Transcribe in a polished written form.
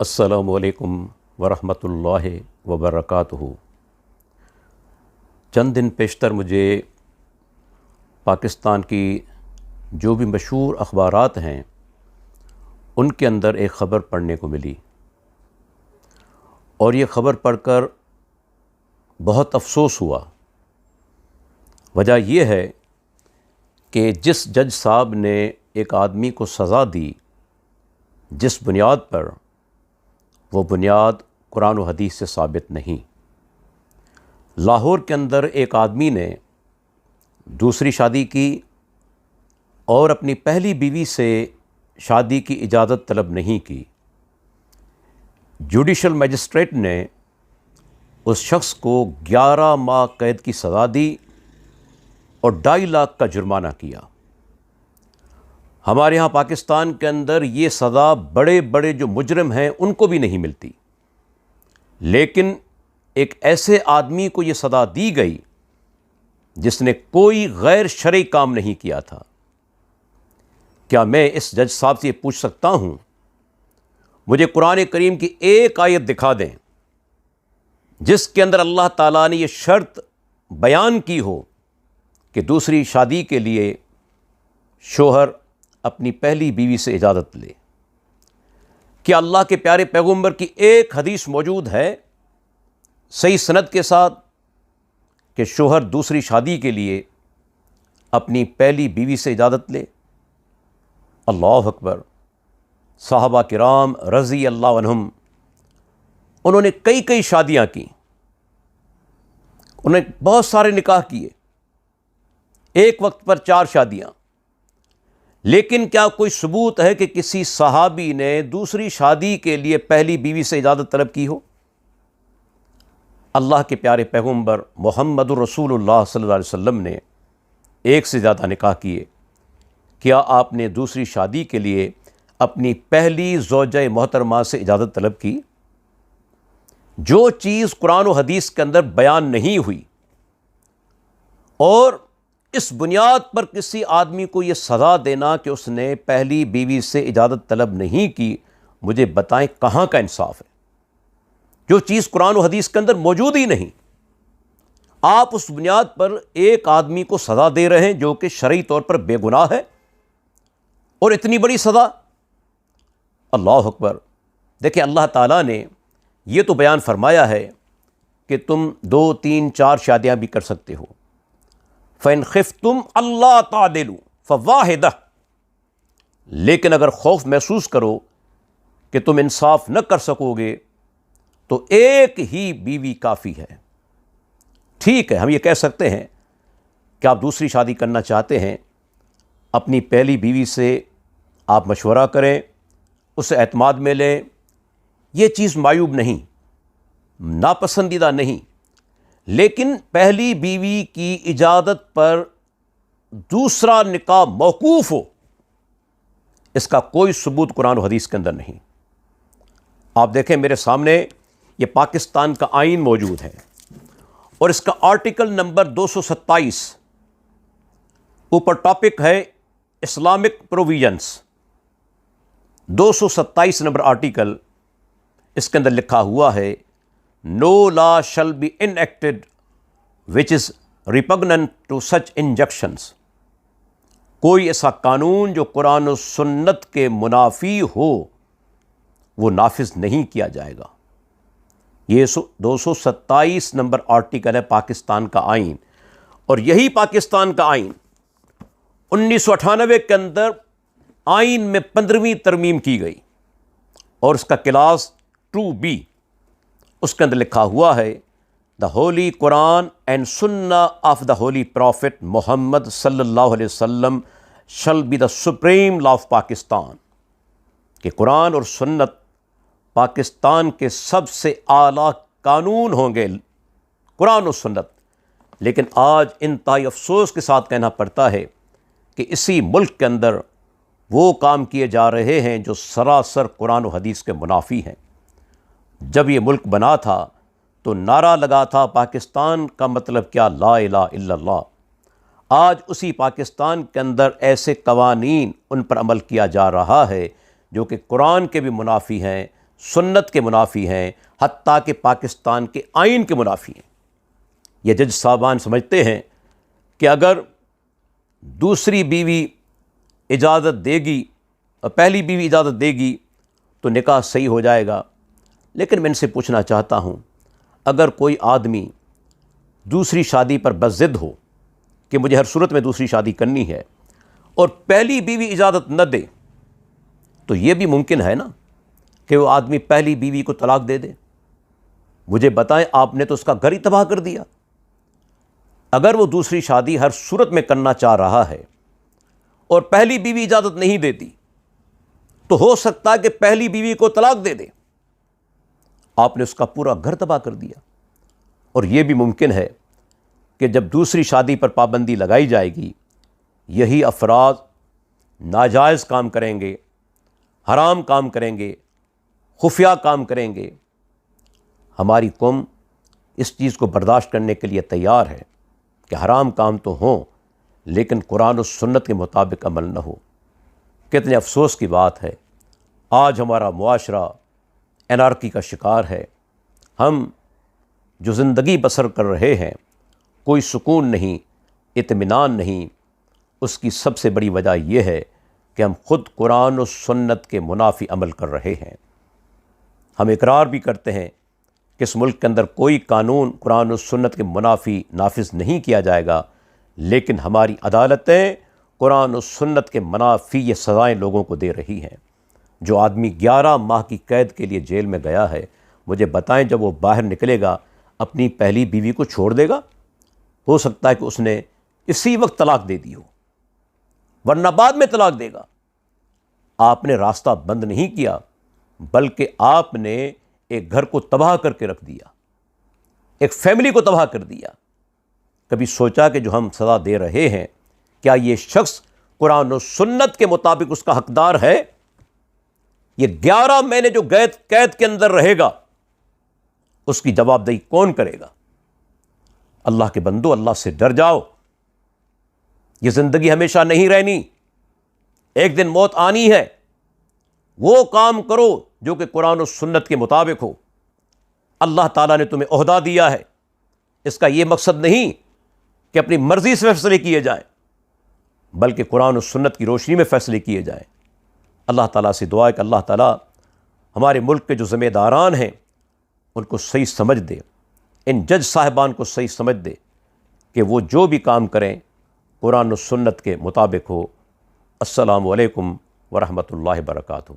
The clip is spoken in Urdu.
السلام علیکم ورحمۃ اللہ وبرکاتہ۔ چند دن پیشتر مجھے پاکستان کی جو بھی مشہور اخبارات ہیں ان کے اندر ایک خبر پڑھنے کو ملی، اور یہ خبر پڑھ کر بہت افسوس ہوا۔ وجہ یہ ہے کہ جس جج صاحب نے ایک آدمی کو سزا دی، جس بنیاد پر، وہ بنیاد قرآن و حدیث سے ثابت نہیں۔ لاہور کے اندر ایک آدمی نے دوسری شادی کی اور اپنی پہلی بیوی سے شادی کی اجازت طلب نہیں کی۔ جوڈیشل مجسٹریٹ نے اس شخص کو 11 ماہ قید کی سزا دی اور 2.5 لاکھ کا جرمانہ کیا۔ ہمارے ہاں پاکستان کے اندر یہ سزا بڑے بڑے جو مجرم ہیں ان کو بھی نہیں ملتی، لیکن ایک ایسے آدمی کو یہ سزا دی گئی جس نے کوئی غیر شرعی کام نہیں کیا تھا۔ کیا میں اس جج صاحب سے یہ پوچھ سکتا ہوں، مجھے قرآن کریم کی ایک آیت دکھا دیں جس کے اندر اللہ تعالیٰ نے یہ شرط بیان کی ہو کہ دوسری شادی کے لیے شوہر اپنی پہلی بیوی سے اجازت لے؟ کیا اللہ کے پیارے پیغمبر کی ایک حدیث موجود ہے صحیح سند کے ساتھ کہ شوہر دوسری شادی کے لیے اپنی پہلی بیوی سے اجازت لے؟ اللہ اکبر۔ صحابہ کرام رضی اللہ عنہم، انہوں نے کئی شادیاں کی، انہوں نے بہت سارے نکاح کیے، ایک وقت پر 4 شادیاں، لیکن کیا کوئی ثبوت ہے کہ کسی صحابی نے دوسری شادی کے لیے پہلی بیوی سے اجازت طلب کی ہو؟ اللہ کے پیارے پیغمبر محمد الرسول اللہ صلی اللہ علیہ وسلم نے ایک سے زیادہ نکاح کیے۔ کیا آپ نے دوسری شادی کے لیے اپنی پہلی زوجہ محترمہ سے اجازت طلب کی؟ جو چیز قرآن و حدیث کے اندر بیان نہیں ہوئی اور اس بنیاد پر کسی آدمی کو یہ سزا دینا کہ اس نے پہلی بیوی سے اجازت طلب نہیں کی، مجھے بتائیں کہاں کا انصاف ہے؟ جو چیز قرآن و حدیث کے اندر موجود ہی نہیں، آپ اس بنیاد پر ایک آدمی کو سزا دے رہے ہیں جو کہ شرعی طور پر بے گناہ ہے، اور اتنی بڑی سزا! اللہ اکبر۔ دیکھیں، اللہ تعالیٰ نے یہ تو بیان فرمایا ہے کہ تم 2، 3، 4 شادیاں بھی کر سکتے ہو۔ فَإِنْ خِفْتُمْ أَلَّا تَعْدِلُوا فَوَاحِدَةٌ، لیکن اگر خوف محسوس کرو کہ تم انصاف نہ کر سکو گے تو ایک ہی بیوی کافی ہے۔ ٹھیک ہے، ہم یہ کہہ سکتے ہیں کہ آپ دوسری شادی کرنا چاہتے ہیں، اپنی پہلی بیوی سے آپ مشورہ کریں، اسے اعتماد میں لیں، یہ چیز معیوب نہیں، ناپسندیدہ نہیں، لیکن پہلی بیوی کی اجازت پر دوسرا نکاح موقوف ہو، اس کا کوئی ثبوت قرآن و حدیث کے اندر نہیں۔ آپ دیکھیں میرے سامنے یہ پاکستان کا آئین موجود ہے، اور اس کا آرٹیکل نمبر 227، اوپر ٹاپک ہے اسلامک پروویژنس۔ 227 نمبر آرٹیکل، اس کے اندر لکھا ہوا ہے No law shall be enacted which is repugnant to such injunctions۔ کوئی ایسا قانون جو قرآن و سنت کے منافی ہو وہ نافذ نہیں کیا جائے گا۔ یہ 227 نمبر آرٹیکل ہے پاکستان کا آئین، اور یہی پاکستان کا آئین 1998 کے اندر آئین میں 15ویں ترمیم کی گئی، اور اس کا کلاس 2B، اس کے اندر لکھا ہوا ہے the holy Quran and Sunnah of the holy prophet Muhammad صلی اللہ علیہ وسلم shall be the supreme law of Pakistan, کہ قرآن اور سنت پاکستان کے سب سے اعلیٰ قانون ہوں گے، قرآن و سنت۔ لیکن آج انتہائی افسوس کے ساتھ کہنا پڑتا ہے کہ اسی ملک کے اندر وہ کام کیے جا رہے ہیں جو سراسر قرآن و حدیث کے منافی ہیں۔ جب یہ ملک بنا تھا تو نعرہ لگا تھا پاکستان کا مطلب کیا، لا الہ الا اللہ۔ آج اسی پاکستان کے اندر ایسے قوانین ان پر عمل کیا جا رہا ہے جو کہ قرآن کے بھی منافی ہیں، سنت کے منافی ہیں، حتیٰ کہ پاکستان کے آئین کے منافی ہیں۔ یہ جج صاحبان سمجھتے ہیں کہ اگر دوسری بیوی اجازت دے گی اور پہلی بیوی اجازت دے گی تو نکاح صحیح ہو جائے گا۔ لیکن میں ان سے پوچھنا چاہتا ہوں، اگر کوئی آدمی دوسری شادی پر بضد ہو کہ مجھے ہر صورت میں دوسری شادی کرنی ہے اور پہلی بیوی اجازت نہ دے، تو یہ بھی ممکن ہے نا کہ وہ آدمی پہلی بیوی کو طلاق دے دے۔ مجھے بتائیں، آپ نے تو اس کا گھر ہی تباہ کر دیا۔ اگر وہ دوسری شادی ہر صورت میں کرنا چاہ رہا ہے اور پہلی بیوی اجازت نہیں دیتی تو ہو سکتا ہے کہ پہلی بیوی کو طلاق دے دے۔ آپ نے اس کا پورا گھر تباہ کر دیا۔ اور یہ بھی ممکن ہے کہ جب دوسری شادی پر پابندی لگائی جائے گی، یہی افراد ناجائز کام کریں گے، حرام کام کریں گے، خفیہ کام کریں گے۔ ہماری قوم اس چیز کو برداشت کرنے کے لیے تیار ہے کہ حرام کام تو ہوں لیکن قرآن و سنت کے مطابق عمل نہ ہو۔ کتنے افسوس کی بات ہے، آج ہمارا معاشرہ انارکی کا شکار ہے۔ ہم جو زندگی بسر کر رہے ہیں، کوئی سکون نہیں، اطمینان نہیں۔ اس کی سب سے بڑی وجہ یہ ہے کہ ہم خود قرآن و سنت کے منافی عمل کر رہے ہیں۔ ہم اقرار بھی کرتے ہیں کہ اس ملک کے اندر کوئی قانون قرآن و سنت کے منافی نافذ نہیں کیا جائے گا، لیکن ہماری عدالتیں قرآن و سنت کے منافی یہ سزائیں لوگوں کو دے رہی ہیں۔ جو آدمی 11 ماہ کی قید کے لیے جیل میں گیا ہے، مجھے بتائیں جب وہ باہر نکلے گا اپنی پہلی بیوی کو چھوڑ دے گا؟ ہو سکتا ہے کہ اس نے اسی وقت طلاق دے دی ہو، ورنہ بعد میں طلاق دے گا۔ آپ نے راستہ بند نہیں کیا، بلکہ آپ نے ایک گھر کو تباہ کر کے رکھ دیا، ایک فیملی کو تباہ کر دیا۔ کبھی سوچا کہ جو ہم سزا دے رہے ہیں، کیا یہ شخص قرآن و سنت کے مطابق اس کا حقدار ہے؟ یہ 11 مہینے جو قید کے اندر رہے گا، اس کی جواب دہی کون کرے گا؟ اللہ کے بندو، اللہ سے ڈر جاؤ۔ یہ زندگی ہمیشہ نہیں رہنی، ایک دن موت آنی ہے۔ وہ کام کرو جو کہ قرآن و سنت کے مطابق ہو۔ اللہ تعالیٰ نے تمہیں عہدہ دیا ہے، اس کا یہ مقصد نہیں کہ اپنی مرضی سے فیصلے کیے جائیں، بلکہ قرآن و سنت کی روشنی میں فیصلے کیے جائیں۔ اللہ تعالیٰ سے دعا ہے کہ اللہ تعالیٰ ہمارے ملک کے جو ذمہ داران ہیں ان کو صحیح سمجھ دے، ان جج صاحبان کو صحیح سمجھ دے کہ وہ جو بھی کام کریں قرآن و سنت کے مطابق ہو۔ السلام علیکم ورحمۃ اللہ وبرکاتہ۔